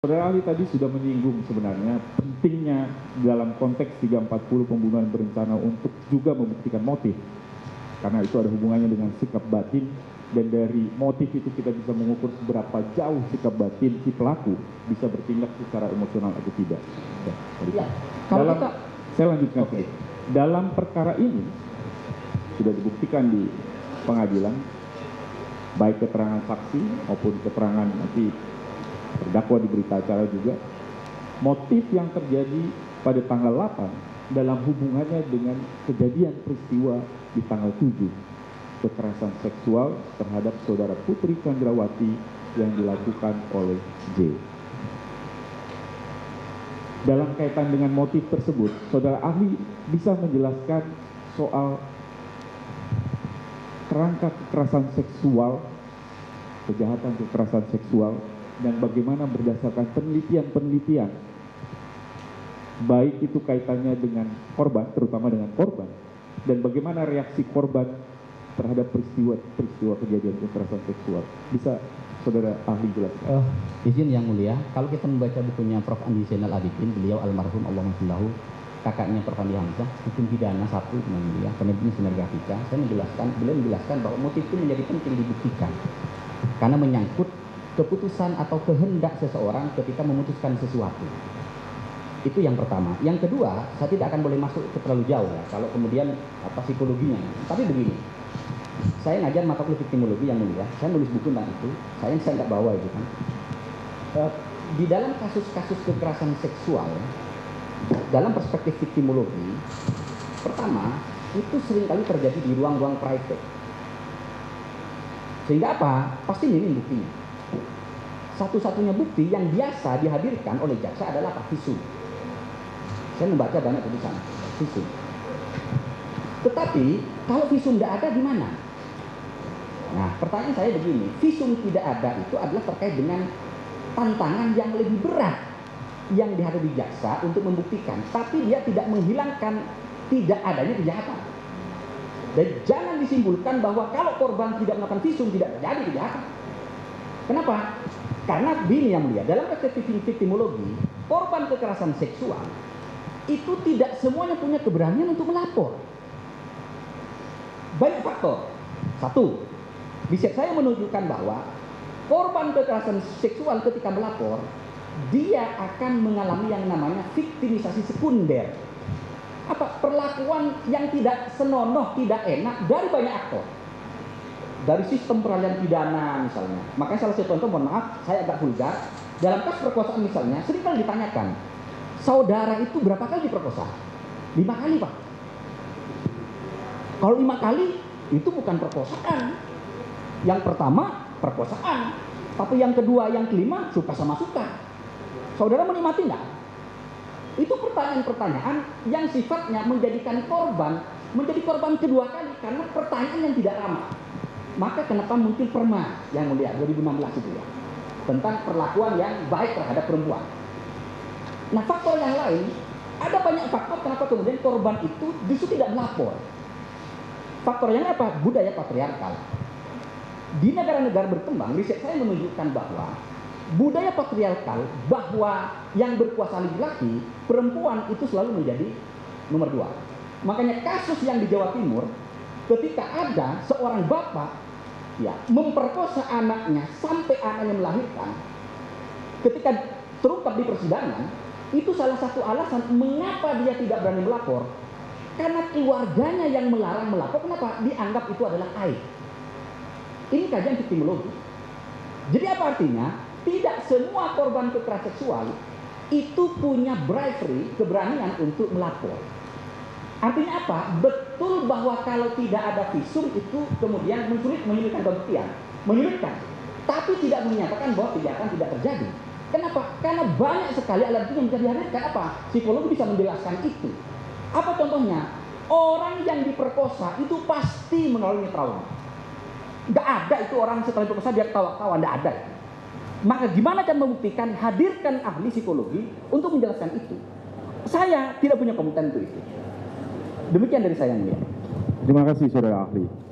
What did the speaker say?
Saudara ahli tadi sudah menyinggung sebenarnya pentingnya dalam konteks 340 pembunuhan berencana untuk juga membuktikan motif. Karena itu ada hubungannya dengan sikap batin, dan dari motif itu kita bisa mengukur seberapa jauh sikap batin si pelaku bisa bertindak secara emosional atau tidak. Ya, kalau saya lanjutkan. Okay. Dalam perkara ini sudah dibuktikan di pengadilan, baik keterangan saksi maupun keterangan nanti terdakwa di berita acara juga, motif yang terjadi pada tanggal 8 dalam hubungannya dengan kejadian peristiwa di tanggal 7, kekerasan seksual terhadap saudara Putri Chandrawati yang dilakukan oleh J. Dalam kaitan dengan motif tersebut, saudara ahli bisa menjelaskan soal kerangka kekerasan seksual, kejahatan kekerasan seksual, dan bagaimana berdasarkan penelitian-penelitian, baik itu kaitannya dengan korban, terutama dengan korban, dan bagaimana reaksi korban terhadap peristiwa kejadian kekerasan seksual. Bisa saudara ahli jelaskan? Izin yang mulia, kalau kita membaca bukunya Prof. Andi Zainal Abidin, beliau almarhum Allahumma kakaknya Prof. Andi Hamzah, hukum pidana 1 yang mulia, penelitian sinergatika, beliau menjelaskan bahwa motif itu menjadi penting dibuktikan karena menyangkut keputusan atau kehendak seseorang ketika memutuskan sesuatu. Itu yang pertama. Yang kedua, saya tidak akan boleh masuk ke terlalu jauh ya, kalau kemudian psikologinya. Tapi begini, saya ngajar mata kuliah victimologi yang mulia, saya nulis buku tentang itu, saya nggak bawa itu kan. Di dalam kasus-kasus kekerasan seksual, dalam perspektif victimologi, pertama, itu seringkali terjadi di ruang-ruang private. Sehingga apa? Pasti minim buktinya. Satu-satunya bukti yang biasa dihadirkan oleh jaksa adalah visum. Saya membaca banyak tulisan visum. Tetapi kalau visum tidak ada gimana? Nah, pertanyaan saya begini, visum tidak ada itu adalah terkait dengan tantangan yang lebih berat yang dihadapi jaksa untuk membuktikan, tapi dia tidak menghilangkan tidak adanya kejahatan. Dan jangan disimpulkan bahwa kalau korban tidak melakukan visum tidak terjadi kejahatan. Kenapa? Karena begini yang mulia, dalam perspektif victimologi, korban kekerasan seksual itu tidak semuanya punya keberanian untuk melapor. Banyak faktor. 1, riset saya menunjukkan bahwa korban kekerasan seksual ketika melapor, dia akan mengalami yang namanya viktimisasi sekunder. Perlakuan yang tidak senonoh, tidak enak dari banyak aktor. Dari sistem peradilan pidana misalnya. Makanya salah satu contoh, mohon maaf, saya agak vulgar. Dalam kasus perkosaan misalnya, seringkali ditanyakan, saudara itu berapa kali diperkosa? 5 kali, Pak. Kalau 5 kali, itu bukan perkosaan. Yang pertama, perkosaan. Tapi yang kedua, yang kelima, suka sama suka. Saudara menikmati enggak? Itu pertanyaan-pertanyaan yang sifatnya menjadikan korban menjadi korban kedua kali karena pertanyaan yang tidak ramah. Maka kenapa muncul Perma yang mulia 2016 itu ya, tentang perlakuan yang baik terhadap perempuan. Nah, faktor yang lain, ada banyak faktor kenapa kemudian korban itu justru tidak melapor. Faktor yang apa? Budaya patriarkal. Di negara-negara berkembang, riset saya menunjukkan bahwa budaya patriarkal, bahwa yang berkuasa laki-laki, perempuan itu selalu menjadi nomor 2. Makanya kasus yang di Jawa Timur, ketika ada seorang bapak ya memperkosa anaknya sampai anaknya melahirkan, ketika terungkap di persidangan, itu salah satu alasan mengapa dia tidak berani melapor, karena keluarganya yang melarang melapor. Kenapa? Dianggap itu adalah aib. Ini kajian victimologi. Jadi apa artinya? Tidak semua korban kekerasan seksual itu punya bravery, keberanian untuk melapor. Artinya apa? Betul bahwa kalau tidak ada visum itu kemudian menyulitkan pembuktian, menyulitkan. Tapi tidak menyatakan bahwa kejahatan tidak terjadi. Kenapa? Karena banyak sekali alat bukti yang bisa dihadirkan. Apa? Psikologi bisa menjelaskan itu. Apa contohnya? Orang yang diperkosa itu pasti mengalami trauma. Gak ada itu orang setelah diperkosa dia ketawa-ketawa, gak ada. Maka gimana cara membuktikan? Hadirkan ahli psikologi untuk menjelaskan itu. Saya tidak punya kompeten untuk itu. Demikian dari saya yang mulia. Terima kasih saudara ahli.